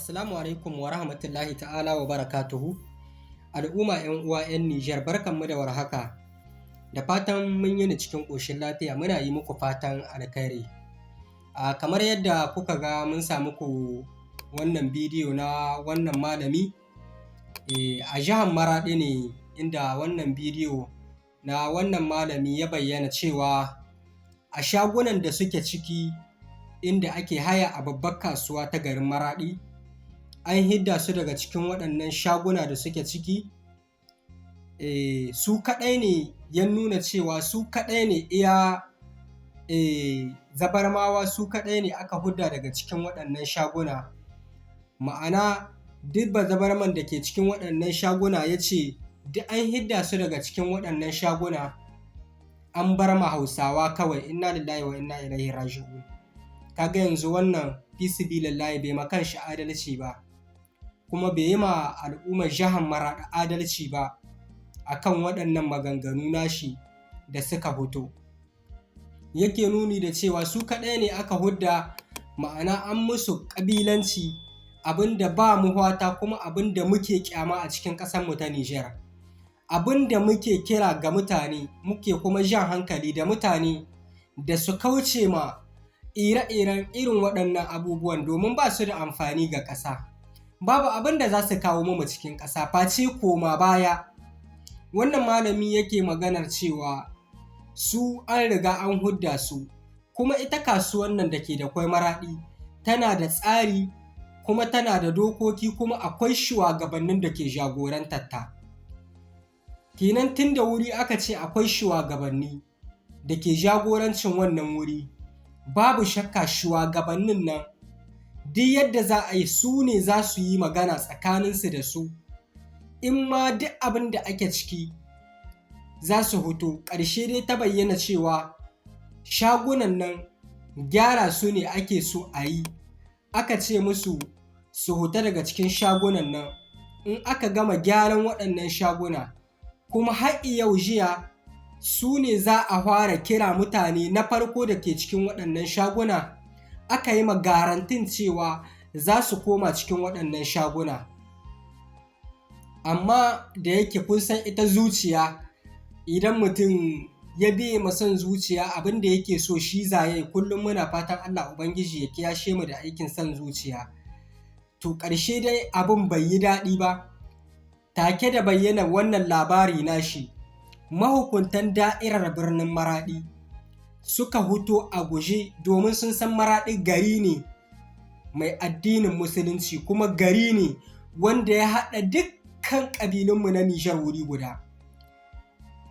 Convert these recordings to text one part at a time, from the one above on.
Assalamu alaikum wa rahmatullahi ta'ala wa barakatuhu. Al'umma 'yan uwa 'yan Nijar barkanmu da warhaka. Da fatan mun yi ni cikin ƙoshin lafiya muna yi muku fatan alkhairi. Kamar yadda kuka ga mun sa muku wannan bidiyo na wannan malami a jihar Maraɗi ne inda wannan bidiyo na wannan malami ya bayyana cewa a shagunan da suke ciki inda ake haya a babbar kasuwa ta garin Maraɗi an hidda su daga cikin waɗannan shaguna da suke ciki su kaɗai ne ya nuna cewa su kaɗai ne iya zabarmawa su kaɗai ne aka hudda daga cikin waɗannan shaguna. Ma'ana duk zabarman da ke cikin waɗannan shaguna ya ce duk an hidda su daga cikin waɗannan shaguna an bar ma Hausawa kawai. Inna lillahi wa inna ilaihi raji'un. Kaga yanzu wannan fisibilillahi bai ma kanshi adalci ba kuma bai yi ma al'ummar jihar Maraɗi adalci ba akan waɗannan maganganu nashi da suka fito. Yake nuni da cewa su kaɗai ne aka hudda, ma'ana an musu ƙabilanci, abinda ba mu fata kuma abinda muke kyama a cikin ƙasarmu ta Nijar. Abinda muke kira ga mutane muke kuma jan hankali da mutane da su kauce ma ire-iren irin waɗannan abubuwan domin ba su da amfani ga ƙasa. Babu abin da za su kawo mu cikin ƙasa face koma baya. Wannan malami yake maganar cewa su an riga an hudda su, kuma ita kasuwan nan da ke da kwai Maraɗi tana da tsari kuma tana da dokoki kuma akwai shugabannin da ke jagorantar ta. Kenan tun da wuri aka ce akwai shugabanni da ke jagorancin wannan wuri, babu shakka shugabannin nan duk yadda za a yi su ne za su yi magana tsakaninsu da su, in ma duk abin da ake ciki za su fito. Ƙarshe dai ta bayyana cewa shagunan nan gyara su ne ake so a yi, aka ce musu su huta daga cikin shagunan nan. In aka gama gyaran waɗannan shaguna kuma har yau jiya su ne za a fara kira mutane na farko da ke cikin waɗannan shaguna, aka yi ma garantin cewa za su koma cikin waɗannan shaguna. Amma da yake kun san ita zuciya, idan mutum ya biye ma son zuciya abin da yake so shi zaye, kullum muna fatan Allah Ubangiji ya kiyashe mu da aikin son zuciya. To ƙarshe dai abin bai yi daɗi ba. Take da bayyana wannan labari nashi, mahukuntan da'irar birnin Maraɗi suka huto a guje domin sun san Maraɗi gari ne mai addinin musulunci kuma gari ne wanda ya haɗa dukkan ƙabilunmu na Nijar wuri guda.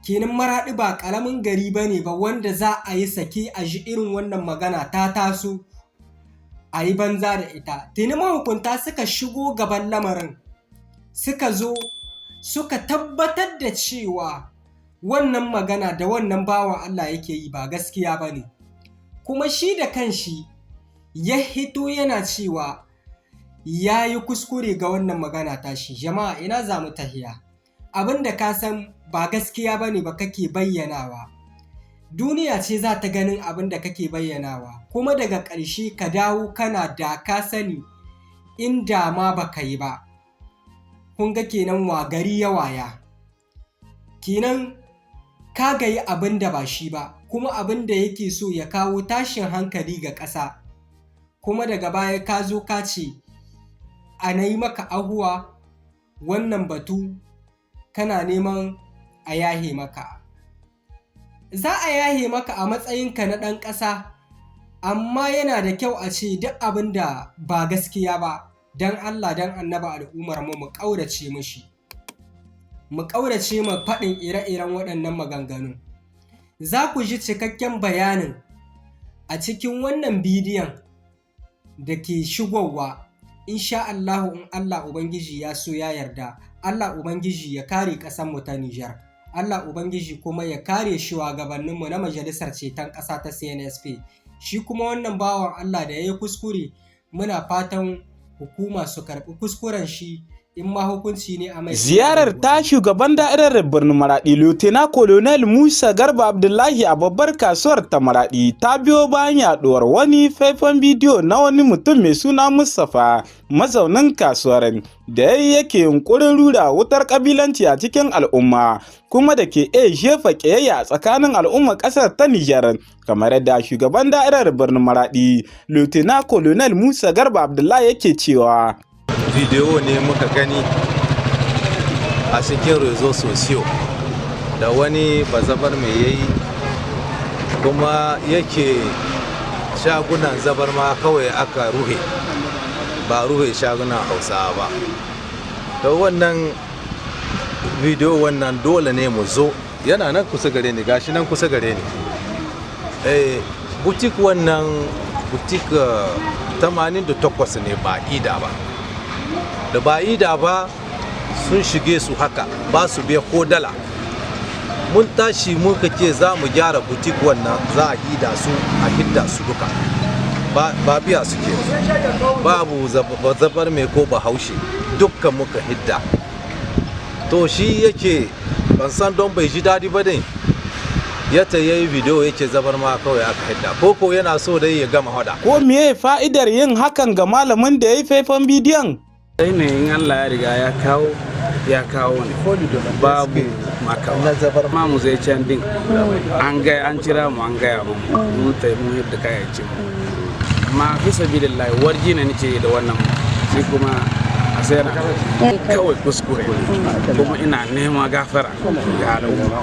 Kenan Maraɗi ba ƙaramin gari ba ne ba wanda za a yi sake a ji irin wannan magana ta taso a yi banza da ita. Tuni mahukunta suka shigo gaban lamarin, suka zo suka tabbatar da cewa wannan magana da wannan bawan Allah yake yi ba gaskiya ba ne. Kuma shi da kanshi ya hito yana cewa ya yi kuskure ga wannan magana tashi. Jama'a ina za mu tahiya? Abin da ka san ba gaskiya ba ne ba kake bayyanawa. Duniya ce za ta ganin abin da kake bayyanawa, kuma daga ƙarshe ka dawo kana da ka sani inda ma ba ka yi ba. Kun ga kenan wa gari ya waya. Kenan ka gayi abin da ba shi ba, kuma abin da yake so ya kawo tashin hankali ga ƙasa, kuma daga baya ka zo ka ce a na yi maka ahuwa, wannan batu kana neman a yahe maka. Za a yahe maka a matsayinka na ɗan ƙasa, amma yana da kyau a ce duk abin da ba gaskiya ba, don Allah don annaba al'ummar mu ƙaurace mushi. Mu ƙaurace ma faɗin ire-iren waɗannan maganganu. Za ku ji cikakken bayanin a cikin wannan bidiyon da ke shigowa. Insha Allahu, in Allah Ubangiji ya so ya yarda, Allah Ubangiji ya kare ƙasarmu ta Nijar. Allah Ubangiji kuma ya kare shugabanninmu na Majalisar Ceton Ƙasa ta CNSP. Shi kuma wannan bawan Allah da ya yi kuskure, muna fatan hukuma su karɓi kuskuren shi in ma hukunci ne a mai. Ziyarar ta shugaban da'irar birnin Maradi Lieutenant Colonel Musa Garba Abdullahi a babbar kasuwar ta Maradi ta biyo bayan yaduwar wani faifan bidiyo na wani mutum mai suna Mustapha mazaunin kasuwar da yake yunkurin rura wutar kabilanci a cikin al'umma kuma da ke jefa ƙiyayya tsakanin al'ummar ƙasar ta Nijar, kamar yadda shugaban da'irar birnin Maradi Lieutenant Colonel Musa Garba Abdullahi yake cewa bidiyo ne muka gani a cikin rezo sosiyo da wani bazabar mai yayi kuma yake shagunan zabar ma kawai aka ruhe ba ruhe shagunan hausawa ba. da wannan bidiyo wannan dole ne mu zo, yana nan kusa gare ni, gashi nan kusa gare ni. Butik wannan butik 88 ne ba ida ba, da ba ida ba sun shige su haka ba su biya ko dala. Mun tashi muka ce za mu gyara butik wannan, za a ida su a hidda su duka ba biya suke, babu zabar mai ko bahaushe, dukkan muka hidda. To shi yake ban san don bai ji daɗi ba ne yata yayi bidiyo yake zabar ma kawai aka hidda, koko yana so dai ya gama hada. Ko meye fa'idar yin hakan ga malamin da yayi faifan bidiyon? Sai ne in Allah ya riga ya kawo ne, babu makawa ma mu zai can din an cira mu an gaya mu mun yadda kayace mu, amma fi sabilillahi warji ne nake da wannan sai kuma a sai na kawai kuskure kuma ina nema gafara ga al'umma,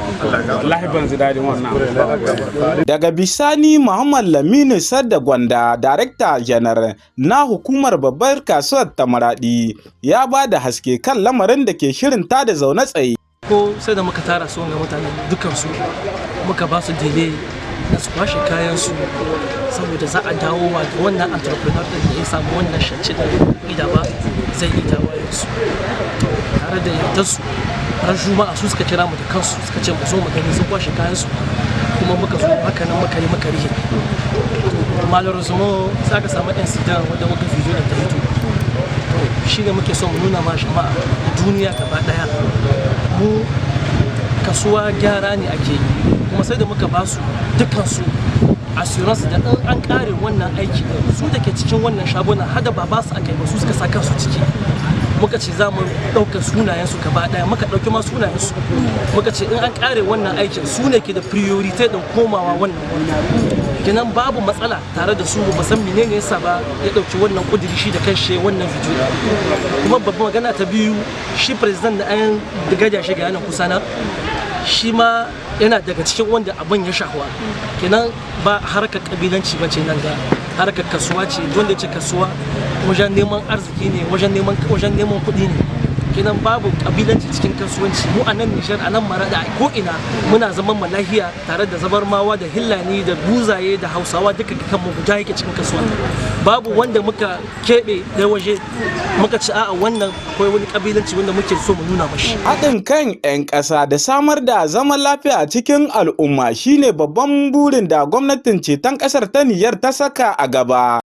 wallahi ban ji dadin wannan. Daga bisani Muhammad Laminu Sadda Gwanda, Darekta Janar na hukumar babbar kasuwar ta Maradi, ya ba da haske kan lamarin da ke shirin tada zaune tsaye. Ko sai da muka tara su ga mutanen dukansu muka ba su dele na su kwashe kayan su saboda za a dawo wa wannan entrepreneur din da ya samu wannan shacce da ida ba zai yi tawayen su tare da yardar su. Ran Juma'a su suka kira mu da kansu suka ce mu zo mu gani sun kwashe kayan su, kuma muka zo haka nan muka rihe. Malheureusement sai aka samu incident wanda muka video da ta hito. Shi ne muke so mu nuna ma jama'a duniya gaba daya mu kasuwa gyara ne ake yi, kuma sai da muka ba su dukansu assurance da an kare wannan aiki su da ke cikin wannan shaguna hada ba su aka yi ba, su suka sa kansu ciki. Muka ce za mu ɗauka sunayensu gaba ɗaya, muka ɗauki ma sunayensu, muka ce in an kare wannan aikin su ne ke da priority ɗin komawa wannan kenan babu matsala tare da su. ba san menene yasa ba ya ɗauki wannan kudiri shi da kanshi wannan video. Kuma babban magana ta biyu, shi president da an digaja shi ga yana kusa na shi ma yana daga cikin wanda abin ya shahuwa. Kenan ba harkar kabilanci bace nan ga harkar kasuwa ce, wanda ce kasuwa wajen neman arziki ne, wajen neman kuɗi ne. Kenan babu kabilanci cikin kasuwanci. Mu a nan Nijar, a nan Maradi, ko ina muna zaman lahiya tare da zabarmawa da hillani da buzaye da hausawa duka kan mu guda yake cikin kasuwa. Babu wanda muka keɓe da waje muka ci a'a wannan akwai wani kabilanci wanda muke so mu nuna mashi. Haɗin kan 'yan ƙasa da samar da zaman lafiya a cikin al'umma shine babban burin da gwamnatin ceton ƙasar ta Nijar ta saka a gaba.